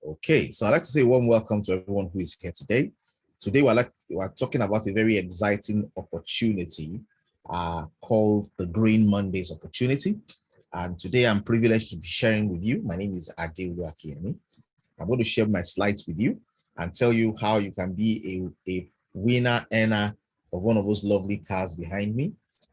Okay, so I'd like to say warm welcome to everyone who is here today. Today, we're talking about a very exciting opportunity called the Green Mondays opportunity. And today I'm privileged to be sharing with you. My name is Adeolu Akiemi. I'm going to share my slides with you and tell you how you can be a winner earner of one of those lovely cars behind me,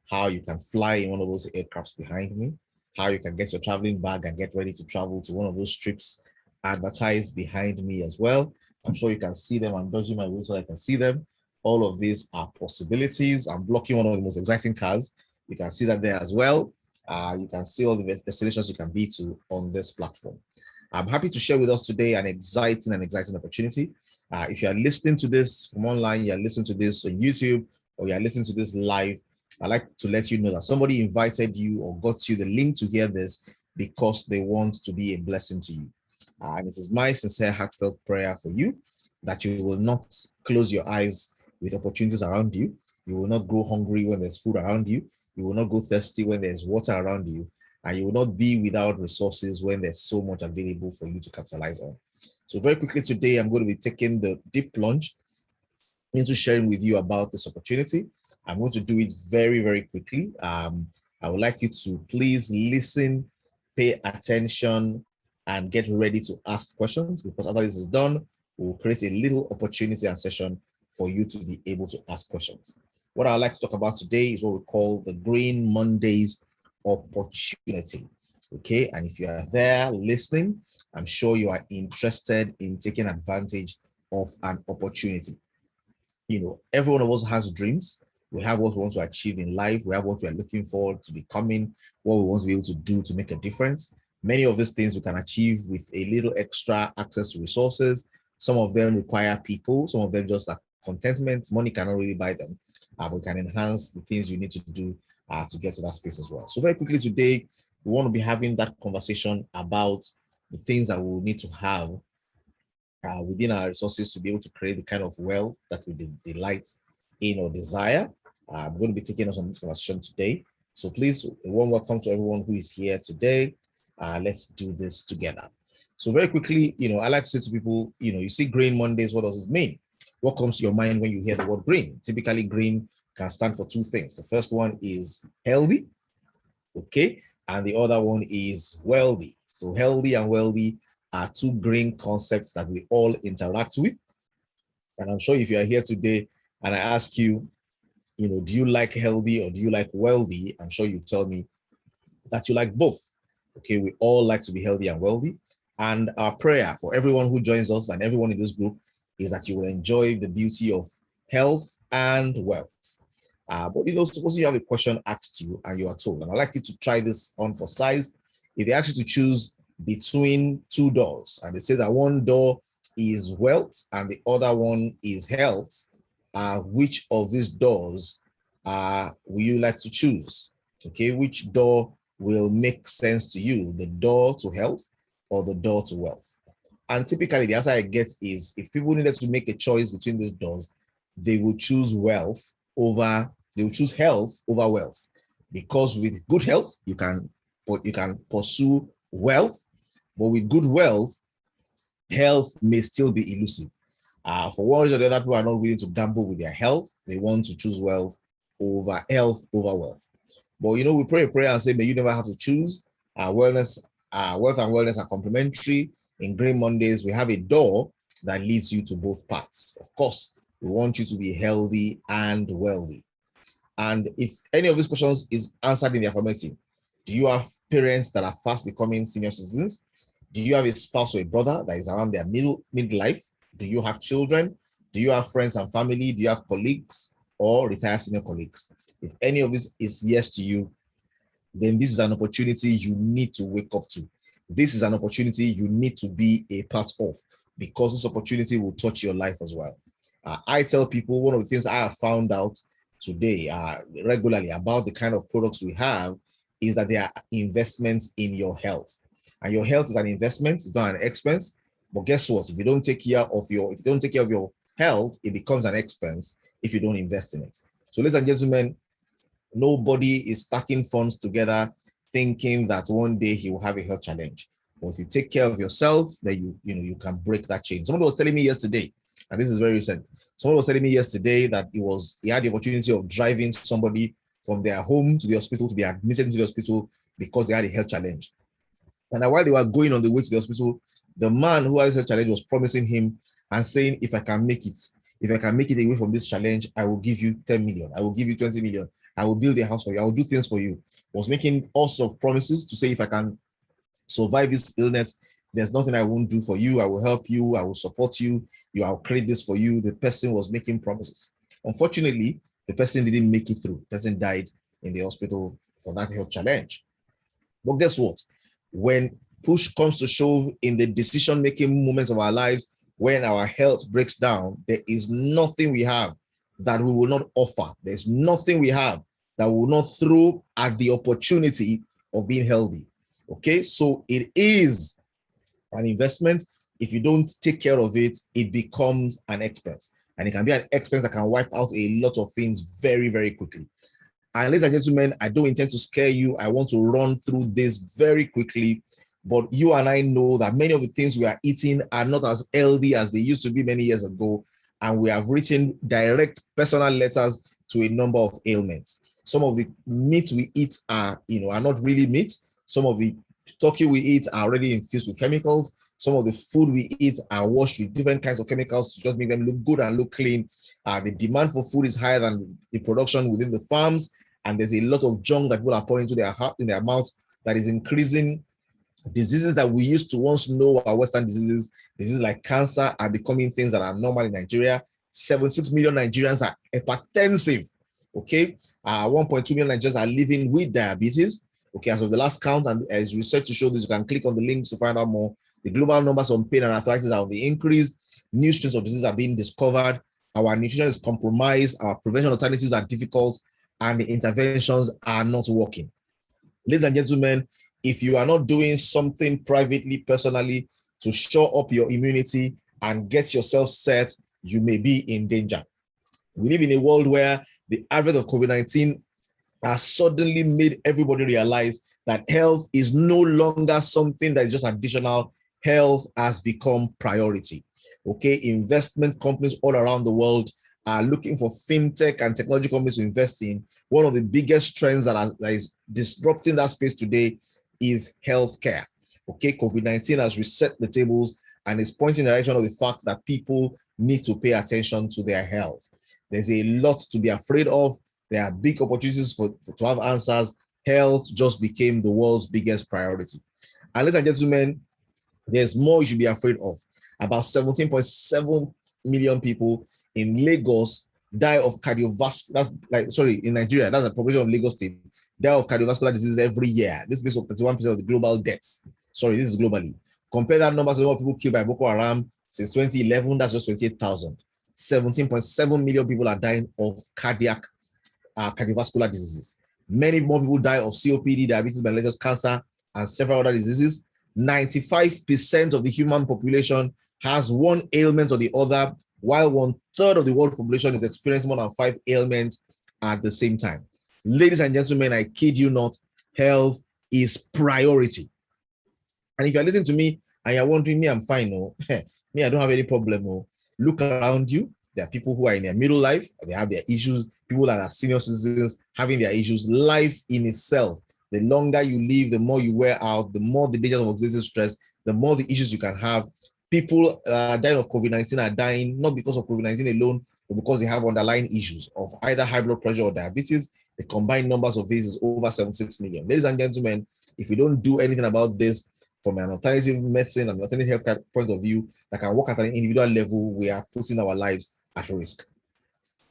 how you can fly in one of those aircrafts behind me, how you can get your traveling bag and get ready to travel to one of those trips advertised behind me as well. I'm sure you can see them. I'm dodging my way so I can see them. All of these are possibilities. I'm blocking one of the most exciting cars. You can see that there as well. You can see all the destinations you can be to on this platform. I'm happy to share with us today an exciting opportunity. If you are listening to this from online, you're listening to this on YouTube, or you're listening to this live, I'd like to let you know that somebody invited you or got you the link to hear this because they want to be a blessing to you. And it is my sincere, heartfelt prayer for you that you will not close your eyes with opportunities around you. You will not go hungry when there's food around you. You will not go thirsty when there's water around you. And you will not be without resources when there's so much available for you to capitalize on. So very quickly today, I'm going to be taking the deep plunge into sharing with you about this opportunity. I'm going to do it very, very quickly. I would like you to please listen, pay attention, and get ready to ask questions, because after this is done, we'll create a little opportunity and session for you to be able to ask questions. What I'd like to talk about today is what we call the Green Mondays opportunity. Okay, and if you are there listening, I'm sure you are interested in taking advantage of an opportunity. You know, every one of us has dreams. We have what we want to achieve in life. We have what we are looking forward to becoming, what we want to be able to do to make a difference. Many of these things we can achieve with a little extra access to resources. Some of them require people. Some of them just are contentment. Money cannot really buy them. We can enhance the things you need to do to get to that space as well. So very quickly today, we want to be having that conversation about the things that we will need to have within our resources to be able to create the kind of wealth that we delight in or desire. I'm going to be taking us on this conversation today. So please, a warm welcome to everyone who is here today. Let's do this together. So very quickly, I like to say to people, you see Green Mondays, what does it mean? What comes to your mind when you hear the word green? Typically, green can stand for two things. The first one is healthy, okay? And the other one is wealthy. So healthy and wealthy are two green concepts that we all interact with. And I'm sure if you are here today and I ask you, do you like healthy or do you like wealthy? I'm sure you tell me that you like both. Okay, we all like to be healthy and wealthy. And our prayer for everyone who joins us and everyone in this group is that you will enjoy the beauty of health and wealth. But suppose you have a question asked you and you are told, and I'd like you to try this on for size. If they ask you to choose between two doors and they say that one door is wealth and the other one is health, which of these doors will you like to choose? Okay, which door will make sense to you, the door to health or the door to wealth? And typically the answer I get is, if people needed to make a choice between these doors, they will choose health over wealth, because with good health you can pursue wealth, but with good wealth, health may still be elusive. For one reason or the other, people are not willing to gamble with their health. They want to choose wealth over wealth. But we pray a prayer and say, may you never have to choose. Wealth and wellness are complementary. In Green Mondays, we have a door that leads you to both paths. Of course, we want you to be healthy and wealthy. And if any of these questions is answered in the affirmative, do you have parents that are fast becoming senior citizens? Do you have a spouse or a brother that is around their midlife? Do you have children? Do you have friends and family? Do you have colleagues or retired senior colleagues? If any of this is yes to you, then this is an opportunity you need to wake up to. This is an opportunity you need to be a part of, because this opportunity will touch your life as well. I tell people, one of the things I have found out today regularly about the kind of products we have is that they are investments in your health. And your health is an investment, it's not an expense. But guess what? If you don't take care of your health, it becomes an expense if you don't invest in it. So ladies and gentlemen, nobody is stacking funds together thinking that one day he will have a health challenge. But if you take care of yourself, then you can break that chain. Someone was telling me yesterday, and this is very recent. Someone was telling me yesterday that he had the opportunity of driving somebody from their home to the hospital to be admitted into the hospital because they had a health challenge. And while they were going on the way to the hospital, the man who had a challenge was promising him and saying, if I can make it away from this challenge, I will give you 10 million. I will give you 20 million. I will build a house for you. I will do things for you. Was making all sorts of promises to say, if I can survive this illness, there's nothing I won't do for you. I will help you. I will support you. I'll create this for you. The person was making promises. Unfortunately, the person didn't make it through. The person died in the hospital for that health challenge. But guess what? When push comes to shove in the decision-making moments of our lives, when our health breaks down, there is nothing we have that we will not offer. There's nothing we have that we will not throw at the opportunity of being healthy. Okay, so it is an investment. If you don't take care of it, it becomes an expense. And it can be an expense that can wipe out a lot of things very, very quickly. And ladies and gentlemen, I don't intend to scare you. I want to run through this very quickly. But you and I know that many of the things we are eating are not as healthy as they used to be many years ago. And we have written direct personal letters to a number of ailments. Some of the meats we eat are not really meat. Some of the turkey we eat are already infused with chemicals. Some of the food we eat are washed with different kinds of chemicals to just make them look good and look clean. The demand for food is higher than the production within the farms. And there's a lot of junk that people are pouring into their mouths that is increasing diseases that we used to once know are Western diseases. Diseases like cancer are becoming things that are normal in Nigeria. 76 million Nigerians are hypertensive. Okay, 1.2 million Nigerians are living with diabetes. Okay, as of the last count, and as research to show this, you can click on the links to find out more. The global numbers on pain and arthritis are on the increase. New strains of disease are being discovered. Our nutrition is compromised. Our prevention alternatives are difficult, and the interventions are not working. Ladies and gentlemen, if you are not doing something privately, personally, to shore up your immunity and get yourself set, you may be in danger. We live in a world where the advent of COVID-19 has suddenly made everybody realize that health is no longer something that is just additional. Health has become priority. Okay, investment companies all around the world are looking for fintech and technology companies to invest in. One of the biggest trends that is disrupting that space today is healthcare. Okay, COVID-19 has reset the tables and is pointing in the direction of the fact that people need to pay attention to their health. There's a lot to be afraid of. There are big opportunities to have answers. Health just became the world's biggest priority. And ladies and gentlemen, there's more you should be afraid of. About 17.7 million people in Lagos die of cardiovascular, in Nigeria, that's the population of Lagos State, die of cardiovascular disease every year. This is based on 31% of the global deaths. Sorry, this is globally. Compare that number to the number of people killed by Boko Haram since 2011, that's just 28,000. 17.7 million people are dying of cardiovascular diseases. Many more people die of COPD, diabetes mellitus, cancer, and several other diseases. 95% of the human population has one ailment or the other, while 1/3 of the world population is experiencing more than 5 ailments at the same time. Ladies and gentlemen, I kid you not, health is priority. And if you're listening to me and you're wondering, me, I'm fine, no, me, I don't have any problem, no. Look around you. There are people who are in their middle life, they have their issues, people that are senior citizens having their issues. Life in itself, the longer you live, the more you wear out, the more the dangers of oxidative stress, the more the issues you can have. People dying of COVID-19 are dying not because of COVID-19 alone, but because they have underlying issues of either high blood pressure or diabetes. The combined numbers of these is over 76 million. Ladies and gentlemen, if we don't do anything about this from an alternative medicine and alternative healthcare point of view that can work at an individual level, we are putting our lives at risk.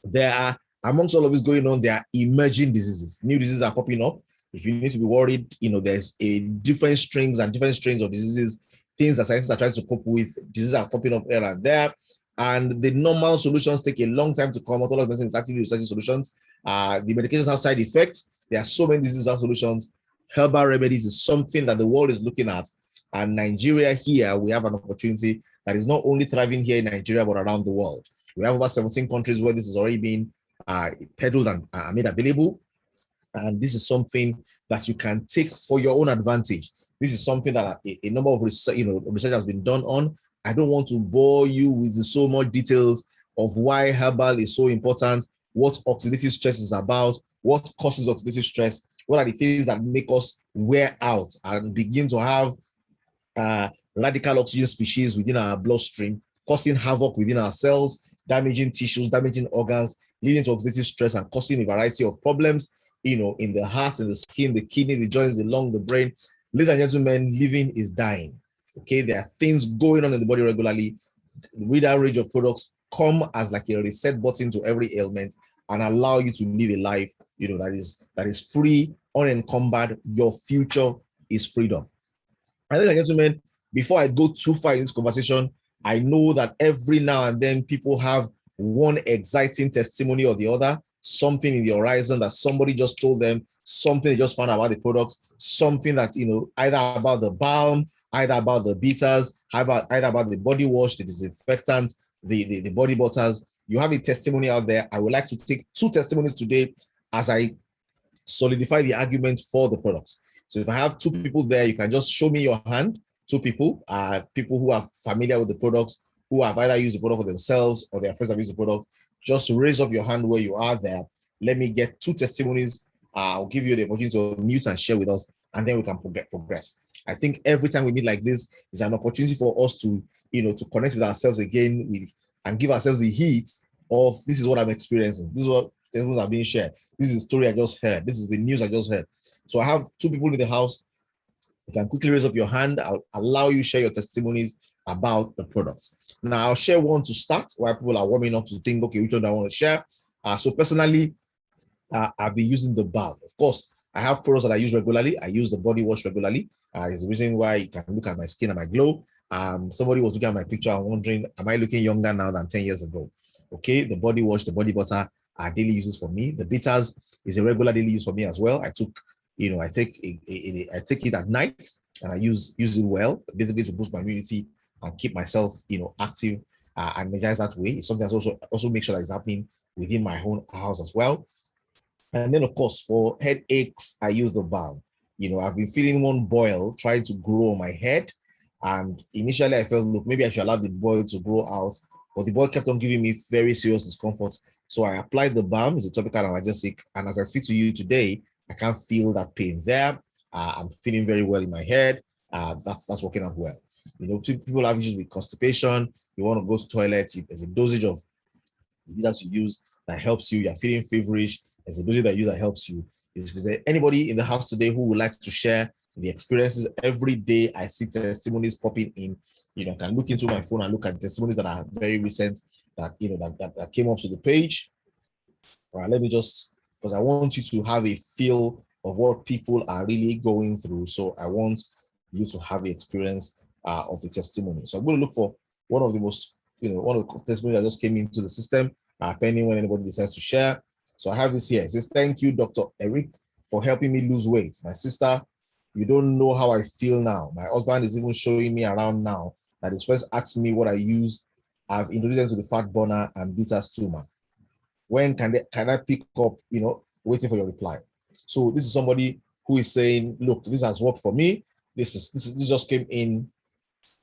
There are, amongst all of this going on, there are emerging diseases. New diseases are popping up. If you need to be worried, there's a different strains of diseases, things that scientists are trying to cope with. Diseases are popping up here and there. And the normal solutions take a long time to come. Autologous medicine is actively researching solutions. The medications have side effects. There are so many diseases have solutions. Herbal remedies is something that the world is looking at. And Nigeria here, we have an opportunity that is not only thriving here in Nigeria, but around the world. We have over 17 countries where this is already being peddled and made available. And this is something that you can take for your own advantage. This is something that a number of research, research has been done on. I don't want to bore you with so much details of why herbal is so important, what oxidative stress is about, what causes oxidative stress, what are the things that make us wear out and begin to have radical oxygen species within our bloodstream, causing havoc within our cells, damaging tissues, damaging organs, leading to oxidative stress and causing a variety of problems, in the heart, in the skin, the kidney, the joints, the lung, the brain. Ladies and gentlemen, living is dying. Okay, there are things going on in the body regularly. With that range of products come as like a reset button to every ailment and allow you to live a life, that is free, unencumbered. Your future is freedom. Ladies and gentlemen, before I go too far in this conversation, I know that every now and then people have one exciting testimony or the other, something in the horizon that somebody just told them, something they just found out about the product, something that, either about the balm, either about the bitters, either about the body wash, the disinfectant, the body butters. You have a testimony out there. I would like to take 2 testimonies today as I solidify the argument for the products. So if I have 2 people there, you can just show me your hand. 2 people, people who are familiar with the products, who have either used the product for themselves or their friends have used the product. Just raise up your hand where you are there. Let me get 2 testimonies. I'll give you the opportunity to mute and share with us, and then we can progress. I think every time we meet like this is an opportunity for us to, to connect with ourselves again and give ourselves the heat of this is what I'm experiencing. This is what testimonies are being shared. This is the story I just heard. This is the news I just heard. So I have 2 people in the house. You can quickly raise up your hand. I'll allow you to share your testimonies about the products. Now, I'll share one to start while people are warming up to think, okay, which one do I want to share? So personally, I've been using the balm. Of course, I have products that I use regularly. I use the body wash regularly. There's a reason why you can look at my skin and my glow. Somebody was looking at my picture and wondering, am I looking younger now than 10 years ago? Okay, the body wash, the body butter are daily uses for me. The bitters is a regular daily use for me as well. I take it at night and I use it well, basically to boost my immunity and keep myself, active and energized that way. It's something that's also make sure that it's happening within my own house as well. And then, of course, for headaches, I use the balm. I've been feeling one boil trying to grow on my head. And initially, I felt, look, maybe I should allow the boil to grow out. But the boil kept on giving me very serious discomfort. So I applied the balm. It's a topical analgesic. And as I speak to you today, I can't feel that pain there. I'm feeling very well in my head. That's working out well. People have issues with constipation. You want to go to the toilet. There's a dosage of that you use that helps you. You're feeling feverish. There's a dosage that you use that helps you. Is there anybody in the house today who would like to share the experiences? Every day I see testimonies popping in. I can look into my phone and look at testimonies that are very recent that that came up to the page. All right, let me just, because I want you to have a feel of what people are really going through. So I want you to have the experience of the testimony. So I'm going to look for one of the most, one of the testimonies that just came into the system, pending when anybody decides to share. So I have this here. It says, thank you, Dr. Eric, for helping me lose weight. My sister, you don't know how I feel now. My husband is even showing me around now that his first asked me what I use. I've introduced them to the fat burner and bitter stoma. When can I pick up, waiting for your reply. So this is somebody who is saying, look, this has worked for me. This just came in.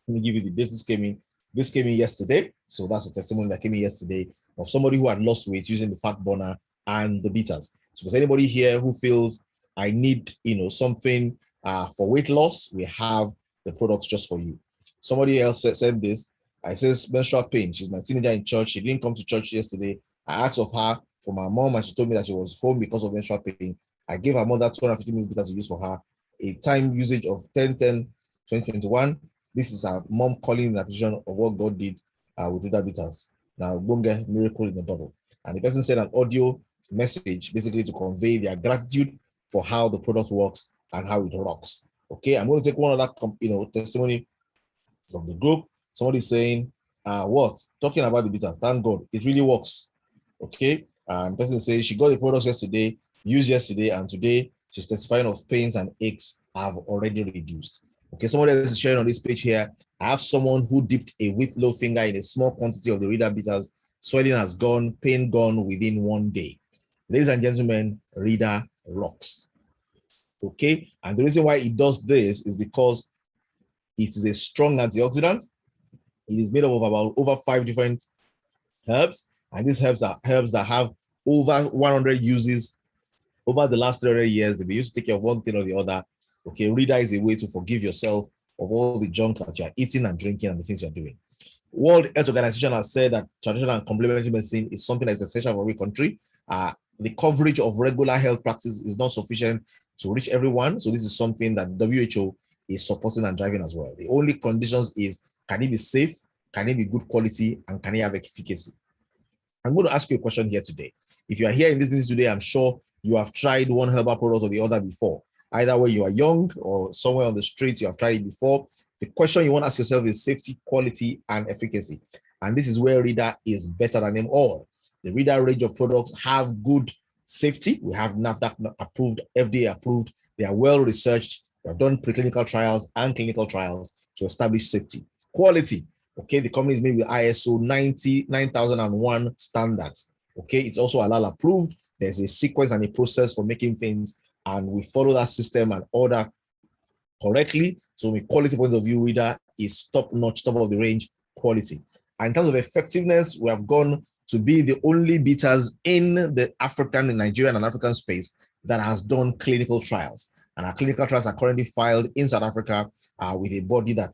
Let me give you the date this came in. This came in yesterday. So that's a testimony that came in yesterday of somebody who had lost weight using the fat burner and the bitters. So if there's anybody here who feels I need, something for weight loss, we have the products just for you. Somebody else said this. I says menstrual pain. She's my teenager in church. She didn't come to church yesterday. I asked of her for my mom, and she told me that she was home because of menstrual pain. I gave her mother 250 ml bitters to use for her. A time usage of 10/10/2021. This is our mom calling in appreciation of what God did with that bitters. Now, Bunga, miracle in the bottle. And the person said an audio message basically to convey their gratitude for how the product works and how it rocks. Okay, I'm going to take one other testimony from the group. Somebody saying, what? Talking about the bitters. Thank God, it really works. Okay, and the person says she got the products yesterday, used yesterday, and today she's testifying of pains and aches have already reduced. Okay, somebody else is sharing on this page here. I have someone who dipped a wheat loaf finger in a small quantity of the Rida bitters. Swelling has gone, pain gone within 1 day. Ladies and gentlemen, Rida rocks. Okay, and the reason why it does this is because it is a strong antioxidant. It is made up of about over 5 different herbs, and these herbs are herbs that have over 100 uses over the last 300 years. They've been used to take care of one thing or the other. Okay, Rida is a way to forgive yourself of all the junk that you're eating and drinking and the things you're doing. World Health Organization has said that traditional and complementary medicine is something that's essential for every country. The coverage of regular health practice is not sufficient to reach everyone. So this is something that WHO is supporting and driving as well. The only conditions is, can it be safe? Can it be good quality? And can it have efficacy? I'm going to ask you a question here today. If you are here in this meeting today, I'm sure you have tried one herbal product or the other before. Either when you are young or somewhere on the street, you have tried it before. The question you want to ask yourself is safety, quality, and efficacy. And this is where Rida is better than them all. The Rida range of products have good safety. We have NAFDAC approved, FDA approved. They are well researched. They have done preclinical trials and clinical trials to establish safety. Quality. Okay, the company is made with ISO 9001 standards. Okay, it's also halal approved. There's a sequence and a process for making things, and we follow that system and order correctly. So, from a quality point of view, Rida is top-notch, top of the range quality. And in terms of effectiveness, we have gone to be the only bitters in the African, Nigerian, and African space that has done clinical trials. And our clinical trials are currently filed in South Africa with a body that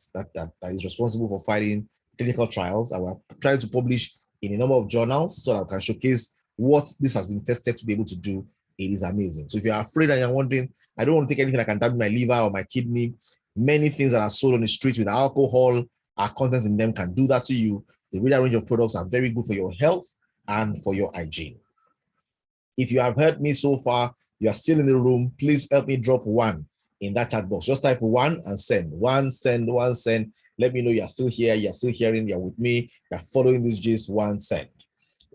is responsible for filing clinical trials. And we're trying to publish in a number of journals so that we can showcase what this has been tested to be able to do. It is amazing. So if you're afraid and you're wondering, I don't want to take anything that can damage my liver or my kidney, many things that are sold on the street with alcohol, our contents in them can do that to you. The Rida range of products are very good for your health and for your hygiene. If you have heard me so far, you are still in the room, please help me drop 1 in that chat box. Just type 1 and send. 1, send, 1, send. Let me know you're still here, you're still hearing, you're with me, you're following this gist. 1, send.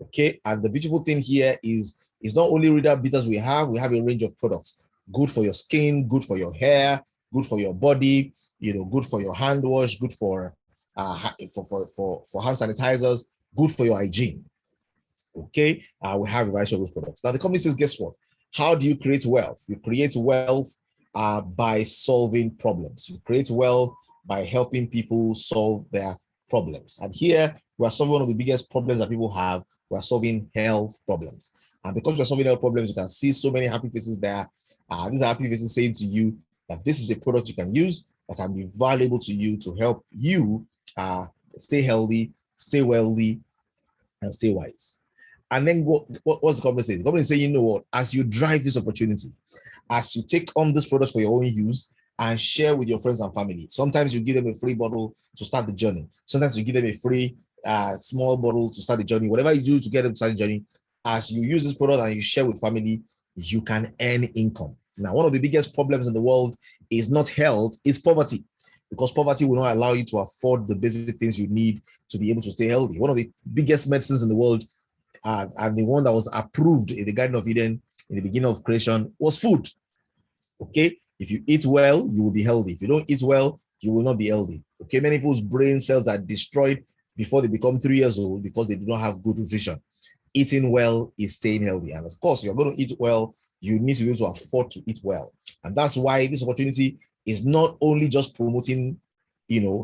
Okay, and the beautiful thing here is not only Rida bitters we have a range of products. Good for your skin, good for your hair, good for your body, good for your hand wash, good for hand sanitizers, good for your hygiene. Okay, we have a variety of those products. Now the company says, guess what? How do you create wealth? You create wealth by solving problems. You create wealth by helping people solve their problems. And here we are solving one of the biggest problems that people have. We are solving health problems. And because we're solving health problems, you can see so many happy faces there. These are happy faces saying to you that this is a product you can use that can be valuable to you to help you stay healthy, stay wealthy, and stay wise. And then what's the company saying? The company is saying, you know what, as you drive this opportunity, as you take on this product for your own use and share with your friends and family, sometimes you give them a free bottle to start the journey. Sometimes you give them a free small bottle to start the journey. Whatever you do to get them to start the journey, as you use this product and you share with family, you can earn income. Now, one of the biggest problems in the world is not health, it's poverty. Because poverty will not allow you to afford the basic things you need to be able to stay healthy. One of the biggest medicines in the world and the one that was approved in the Garden of Eden in the beginning of creation was food. Okay, if you eat well, you will be healthy. If you don't eat well, you will not be healthy. Okay, many people's brain cells are destroyed before they become 3 years old because they do not have good nutrition. Eating well is staying healthy. And of course, you're going to eat well, you need to be able to afford to eat well. And that's why this opportunity is not only just promoting,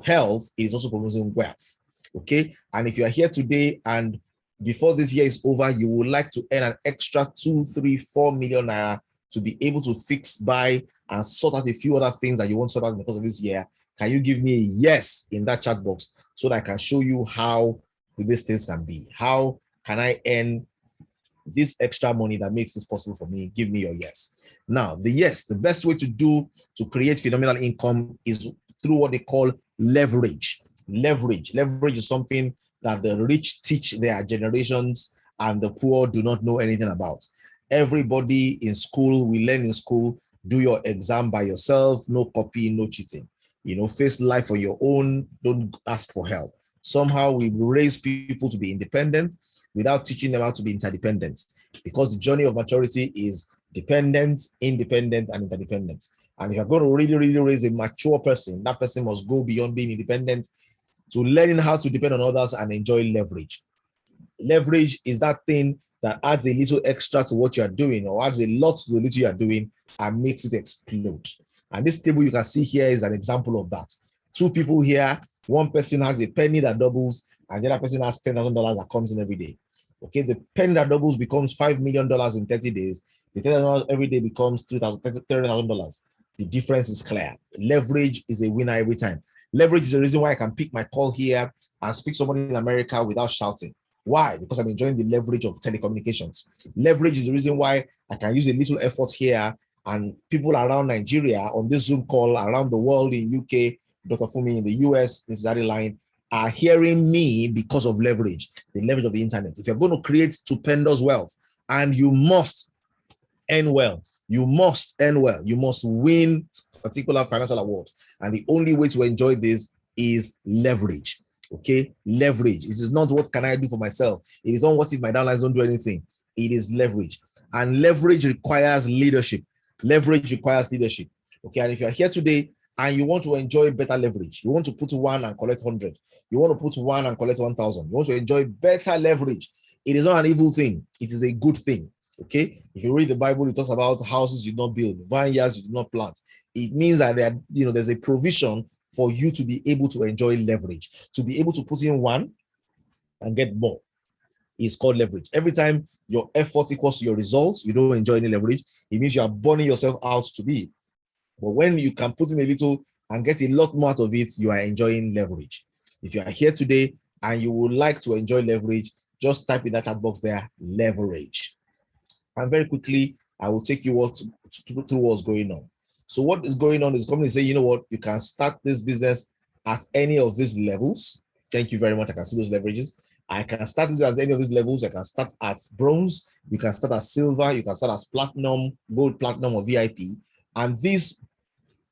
health, it is also promoting wealth. Okay, and if you are here today and before this year is over, you would like to earn an extra 2, 3, 4 million naira to be able to buy, and sort out a few other things that you want to sort out because of this year, can you give me a yes in that chat box so that I can show you how these things can be? How can I earn this extra money that makes this possible for me? Give me your yes. Now, the best way to create phenomenal income is through what they call leverage. Leverage is something that the rich teach their generations and the poor do not know anything about. Everybody in school, we learn in school, do your exam by yourself, no copy, no cheating. Face life on your own, don't ask for help. Somehow we raise people to be independent without teaching them how to be interdependent, because the journey of maturity is dependent, independent, and interdependent. And if you're going to really, really raise a mature person, that person must go beyond being independent to learning how to depend on others and enjoy leverage. Leverage is that thing that adds a little extra to what you are doing, or adds a lot to the little you are doing, and makes it explode. And this table you can see here is an example of that. Two people here, one person has a penny that doubles, and the other person has $10,000 that comes in every day. Okay, the penny that doubles becomes $5 million in 30 days. The $10,000 every day becomes $30,000. The difference is clear. Leverage is a winner every time. Leverage is the reason why I can pick my call here and speak to somebody in America without shouting. Why? Because I'm enjoying the leverage of telecommunications. Leverage is the reason why I can use a little effort here, and people around Nigeria on this Zoom call, around the world, in UK, Dr. Fumi in the US, Mrs. Adeline, are hearing me because of leverage, the leverage of the internet. If you're going to create stupendous wealth, and you must earn well, you must earn well, you must win particular financial award. And the only way to enjoy this is leverage. Okay, leverage. It is not what can I do for myself. It is not what if my downlines don't do anything. It is leverage. And leverage requires leadership. Leverage requires leadership. Okay, and if you're here today and you want to enjoy better leverage, you want to put one and collect 100, you want to put one and collect 1,000, you want to enjoy better leverage, it is not an evil thing. It is a good thing. Okay, if you read the Bible, it talks about houses you do not build, vineyards you do not plant. It means that there's a provision for you to be able to enjoy leverage, to be able to put in one and get more. It's called leverage. Every time your effort equals to your results, you don't enjoy any leverage. It means you are burning yourself out to be. But when you can put in a little and get a lot more out of it, you are enjoying leverage. If you are here today and you would like to enjoy leverage, just type in that chat box there, leverage. And very quickly, I will take you through what's going on. So what is going on is company say, you know what, you can start this business at any of these levels. Thank you very much. I can see those leverages. I can start this at any of these levels. I can start at bronze. You can start at silver. You can start as platinum, gold, platinum, or VIP. And these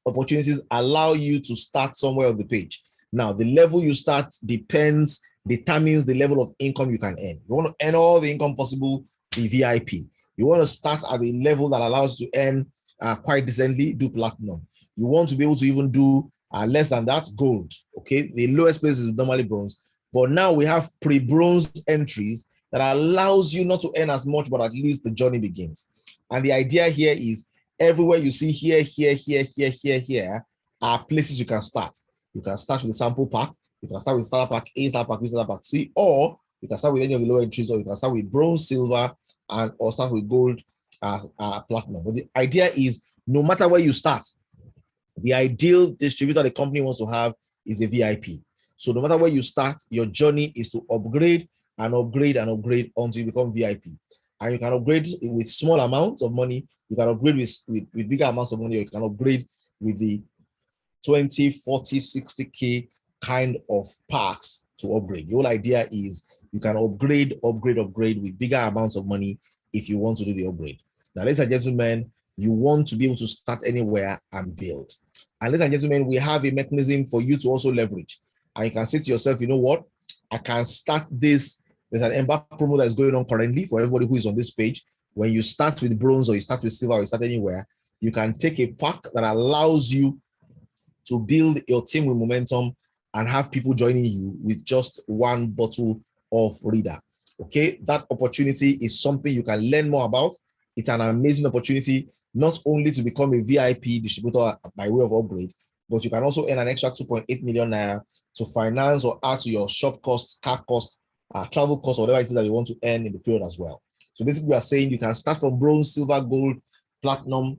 opportunities allow you to start somewhere on the page. Now, the level you start determines the level of income you can earn. You want to earn all the income possible, the VIP. You want to start at a level that allows you to earn quite decently, do platinum. You want to be able to even do less than that, gold. Okay, the lowest place is normally bronze, but now we have pre-bronze entries that allows you not to earn as much, but at least the journey begins. And the idea here is everywhere you see here are places you can start. You can start with the sample pack. You can start with starter pack A, starter pack B, starter pack C, or you can start with any of the lower entries, or you can start with bronze, silver, or start with gold, platinum. But the idea is no matter where you start, the ideal distributor the company wants to have is a VIP. So no matter where you start, your journey is to upgrade and upgrade and upgrade until you become VIP. And you can upgrade with small amounts of money. You can upgrade with bigger amounts of money, or you can upgrade with the 20, 40, 60K kind of packs to upgrade. The whole idea is you can upgrade with bigger amounts of money if you want to do the upgrade. Now, ladies and gentlemen, you want to be able to start anywhere and build. And ladies and gentlemen, we have a mechanism for you to also leverage. And you can say to yourself, you know what? I can start this. There's an Ember promo that is going on currently for everybody who is on this page. When you start with bronze, or you start with silver, or you start anywhere, you can take a pack that allows you to build your team with momentum and have people joining you with just one bottle of Reader. Okay, that opportunity is something you can learn more about. It's an amazing opportunity, not only to become a VIP distributor by way of upgrade, but you can also earn an extra 2.8 million naira to finance or add to your shop costs, car costs, travel costs, whatever it is that you want to earn in the period as well. So basically, we are saying you can start from bronze, silver, gold, platinum,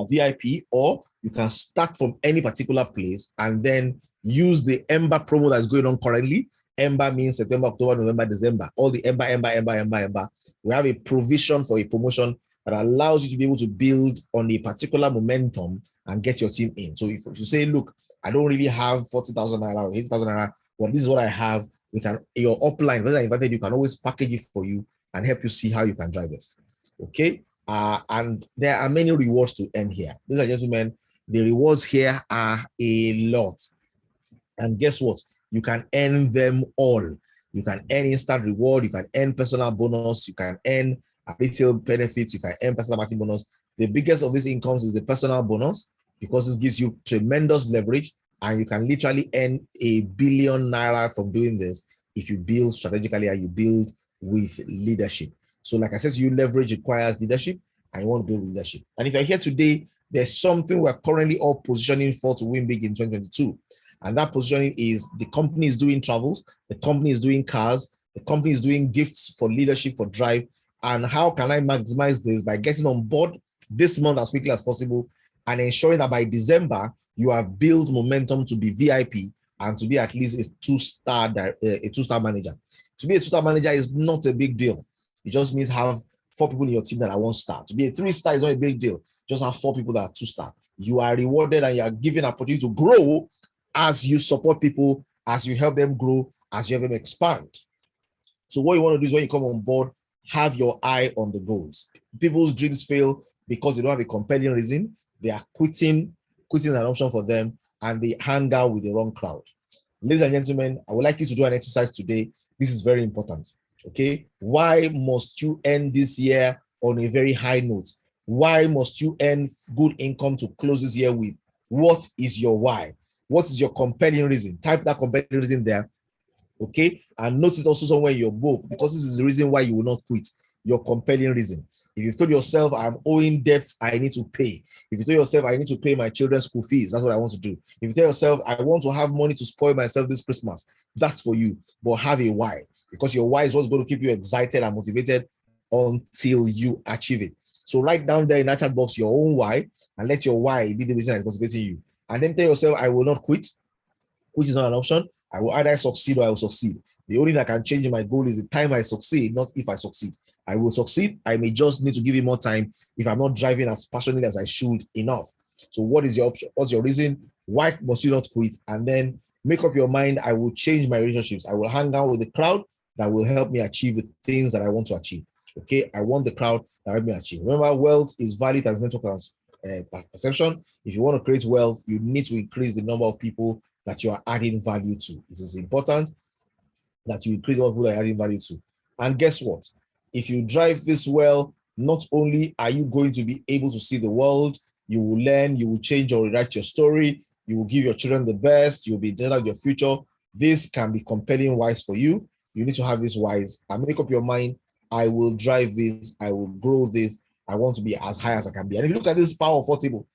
VIP, or you can start from any particular place and then use the Ember promo that's going on currently. Ember means September, October, November, December. All the Ember. We have a provision for a promotion that allows you to be able to build on a particular momentum and get your team in. So if you say, look, I don't really have 40,000 naira or 80,000 naira, but this is what I have, your upline, whether I invited you, can always package it for you and help you see how you can drive this. Okay. And there are many rewards to earn here. Ladies and gentlemen, the rewards here are a lot. And guess what? You can earn them all. You can earn instant reward. You can earn personal bonus. You can earn retail benefits. You can earn personal marketing bonus. The biggest of these incomes is the personal bonus, because this gives you tremendous leverage, and you can literally earn 1 billion naira from doing this if you build strategically and you build with leadership. So like I said to you, leverage requires leadership, and you want to build leadership. And if you're here today, there's something we're currently all positioning for to win big in 2022. And that positioning is the company is doing travels, the company is doing cars, the company is doing gifts for leadership, for drive. And how can I maximize this? By getting on board this month as quickly as possible and ensuring that by December, you have built momentum to be VIP and to be at least a two-star manager. To be a two-star manager is not a big deal. It just means have 4 people in your team that are 1-star. To be a 3-star is not a big deal. Just have 4 people that are 2-star. You are rewarded and you are given an opportunity to grow as you support people, as you help them grow, as you help them expand. So what you want to do is when you come on board, have your eye on the goals. People's dreams fail because they don't have a compelling reason. They are quitting an option for them, and they hang out with the wrong crowd. Ladies and gentlemen, I would like you to do an exercise today. This is very important. Okay, why must you end this year on a very high note? Why must you earn good income to close this year with? What is your why? What is your compelling reason? Type that compelling reason there. Okay, and notice also somewhere in your book, because this is the reason why you will not quit. Your compelling reason. If you've told yourself, I'm owing debts I need to pay. If you tell yourself, I need to pay my children's school fees, that's what I want to do. If you tell yourself, I want to have money to spoil myself this Christmas, that's for you. But have a why, because your why is what's going to keep you excited and motivated until you achieve it. So write down there in that chat box your own why, and let your why be the reason that's motivating you. And then tell yourself, I will not quit, which is not an option. I will either succeed or I will succeed. The only thing that can change in my goal is the time I succeed, not if I succeed. I will succeed. I may just need to give it more time if I'm not driving as passionately as I should enough. So what is your option? What's your reason? Why must you not quit? And then make up your mind. I will change my relationships. I will hang out with the crowd that will help me achieve the things that I want to achieve. Okay, I want the crowd that help me achieve. Remember, wealth is valid as network perception. If you want to create wealth, you need to increase the number of people that you are adding value to. It is important that you increase the number of people that you are adding value to. And guess what? If you drive this well, not only are you going to be able to see the world, you will learn, you will change or rewrite your story, you will give your children the best, you'll be intentional with your future. This can be compelling wise for you. You need to have this wise and make up your mind. I will drive this, I will grow this, I want to be as high as I can be. And if you look at this power of 4 table,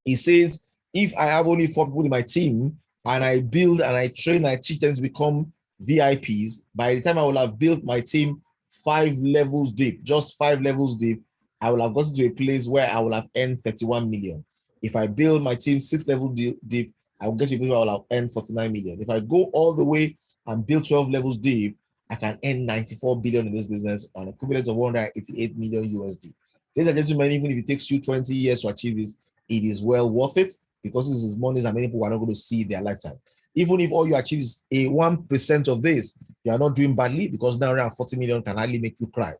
it says, if I have only 4 people in my team and I build and I train, I teach them to become VIPs, by the time I will have built my team 5 levels deep, just 5 levels deep, I will have gotten to a place where I will have earned 31 million. If I build my team 6 levels deep, I will get to a place where I will have earned 49 million. If I go all the way and build 12 levels deep, I can earn 94 billion in this business on equivalent of 188 million USD. Ladies and gentlemen, even if it takes you 20 years to achieve this, it is well worth it, because this is money that many people are not going to see in their lifetime. Even if all you achieve is a 1% of this, you are not doing badly, because now around 40 million can hardly make you cry.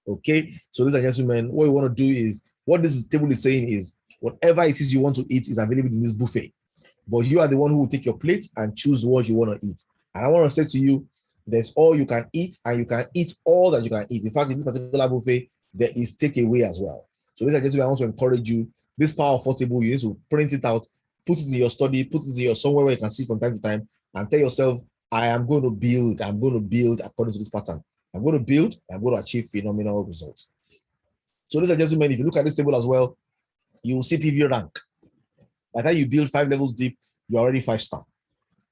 Okay, so ladies and gentlemen, what you want to do is, what this table is saying is, whatever it is you want to eat is available in this buffet, but you are the one who will take your plate and choose what you want to eat. And I want to say to you, there's all you can eat, and you can eat all that you can eat. In fact, in this particular buffet, there is takeaway as well. So ladies and gentlemen, I want to encourage you, this power of 4 table, you need to print it out, put it in your study, put it in your somewhere where you can see from time to time, and tell yourself, I am going to build according to this pattern. I'm going to build, I'm going to achieve phenomenal results. So ladies and gentlemen, if you look at this table as well, you will see PV rank. By the time you build 5 levels deep, you're already 5-star.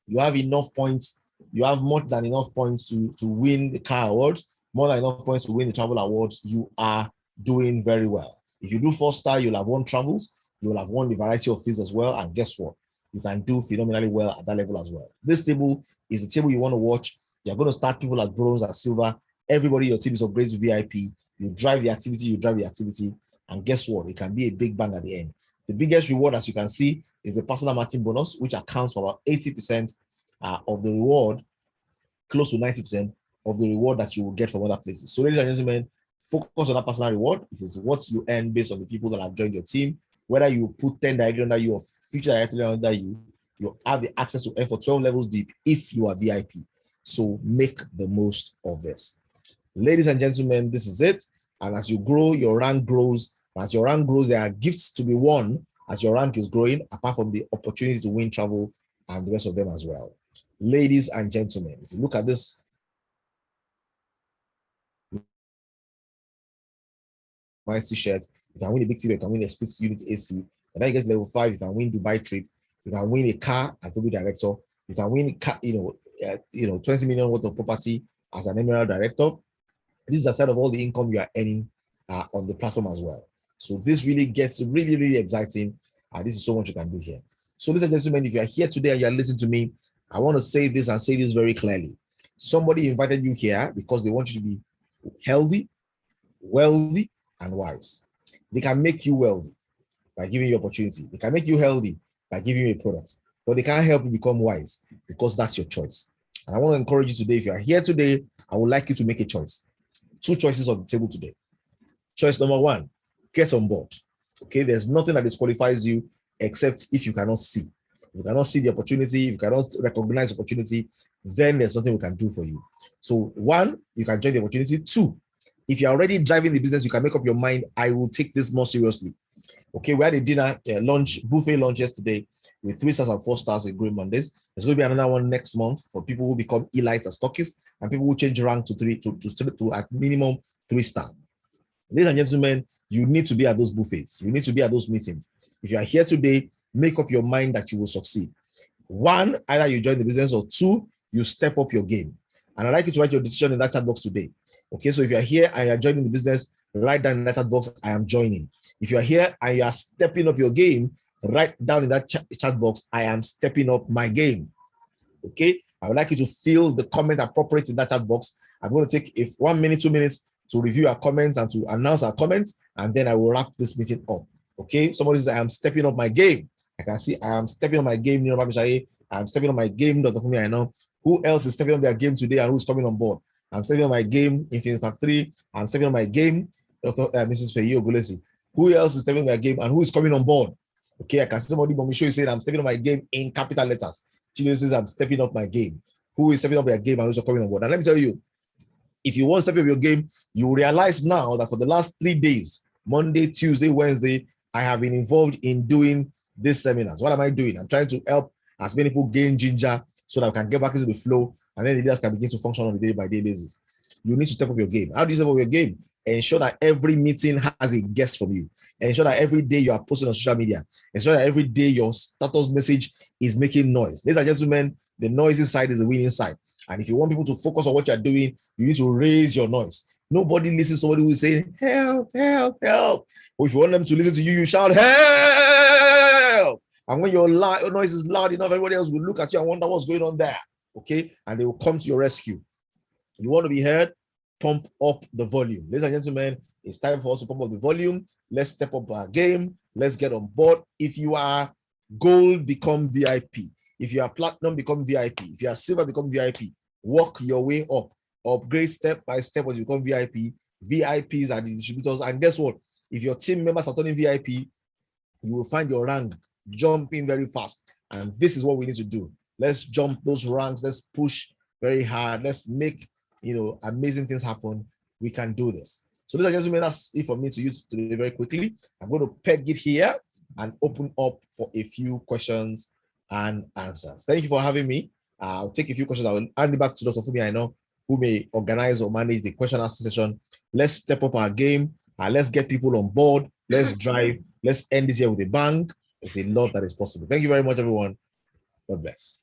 You have enough points, you have more than enough points to win the car awards, more than enough points to win the travel awards. You are doing very well. If you do 4-star, you'll have won travels, you'll have won the variety of fees as well, and guess what? You can do phenomenally well at that level as well. This table is the table you want to watch. You're going to start people at bronze, at silver. Everybody your team is upgraded to VIP. You drive the activity, and guess what? It can be a big bang at the end. The biggest reward, as you can see, is the personal matching bonus, which accounts for about 80% of the reward, close to 90% of the reward that you will get from other places. So ladies and gentlemen, focus on that personal reward. It is what you earn based on the people that have joined your team. Whether you put 10 directly under you or future directly under you, you have the access to earn for 12 levels deep if you are VIP. So make the most of this. Ladies and gentlemen, this is it. And as you grow, your rank grows. As your rank grows, there are gifts to be won as your rank is growing, apart from the opportunity to win travel and the rest of them as well. Ladies and gentlemen, if you look at this customized t-shirt. You can win a big TV, you can win a split unit AC. And then you get to level 5, you can win Dubai trip. You can win a car as Toby director. You can win, 20 million worth of property as an Emerald director. This is aside of all the income you are earning on the platform as well. So this really gets really, really exciting. This is so much you can do here. So ladies and gentlemen, if you are here today and you are listening to me, I want to say this and say this very clearly. Somebody invited you here because they want you to be healthy, wealthy, and wise. They can make you wealthy by giving you opportunity. They can make you healthy by giving you a product, but they can't help you become wise because that's your choice. And I want to encourage you today, if you are here today, I would like you to make a choice. 2 choices on the table today. Choice number 1, get on board. Okay, there's nothing that disqualifies you except if you cannot see. If you cannot see the opportunity, if you cannot recognize the opportunity, then there's nothing we can do for you. So 1, you can join the opportunity. 2, if you're already driving the business, you can make up your mind, I will take this more seriously. Okay, we had a dinner, buffet lunch yesterday with 3 stars and 4 stars in Green Mondays. There's going to be another one next month for people who become elites as stockists and people who change rank to at minimum 3 star. Ladies and gentlemen, you need to be at those buffets. You need to be at those meetings. If you are here today, make up your mind that you will succeed. 1, either you join the business, or 2, you step up your game. And I'd like you to write your decision in that chat box today. Okay, so if you're here and you're joining the business, write down in that chat box, I am joining. If you're here and you are stepping up your game, write down in that chat box, I am stepping up my game. Okay, I would like you to fill the comment appropriate in that chat box. I'm going to take 1 minute, 2 minutes to review our comments and to announce our comments, and then I will wrap this meeting up. Okay, somebody says, I am stepping up my game. I can see I am stepping up my game. I'm stepping up my game. Dr. Fumi, I know. Who else is stepping up their game today and who's coming on board? I'm stepping up my game in Phoenix Park 3. I'm stepping up my game, Mrs. Feyi Ogulesi. Who else is stepping up their game and who is coming on board? Okay, I can see somebody, Momisho, is saying, I'm stepping up my game in capital letters. Chino says, I'm stepping up my game. Who is stepping up their game and who's coming on board? And let me tell you, if you want to step up your game, you realize now that for the last 3 days, Monday, Tuesday, Wednesday, I have been involved in doing these seminars. What am I doing? I'm trying to help as many people gain ginger so that we can get back into the flow, and then the leaders can begin to function on a day-by-day basis. You need to step up your game. How do you step up your game? Ensure that every meeting has a guest from you. Ensure that every day you are posting on social media. Ensure that every day your status message is making noise. Ladies and gentlemen, the noisy side is the winning side. And if you want people to focus on what you're doing, you need to raise your noise. Nobody listens to somebody who is saying, help, help, help. Or if you want them to listen to you, you shout, help. And when your noise is loud enough, everybody else will look at you and wonder what's going on there. Okay? And they will come to your rescue. You want to be heard? Pump up the volume. Ladies and gentlemen, it's time for us to pump up the volume. Let's step up our game. Let's get on board. If you are gold, become VIP. If you are platinum, become VIP. If you are silver, become VIP. Work your way up. Upgrade step by step as you become VIP. VIPs are the distributors. And guess what? If your team members are turning VIP, you will find your rank jumping very fast. And this is what we need to do. Let's jump those ranks. Let's push very hard. Let's make amazing things happen. We can do this. So ladies and gentlemen, that's it for me to use today very quickly. I'm going to peg it here and open up for a few questions and answers. Thank you for having me. I'll take a few questions. I will hand it back to Dr. Fumi, I know, who may organize or manage the question and answer session. Let's step up our game and let's get people on board. Let's drive. Let's end this year with a bang. There's a lot that is possible. Thank you very much, everyone. God bless.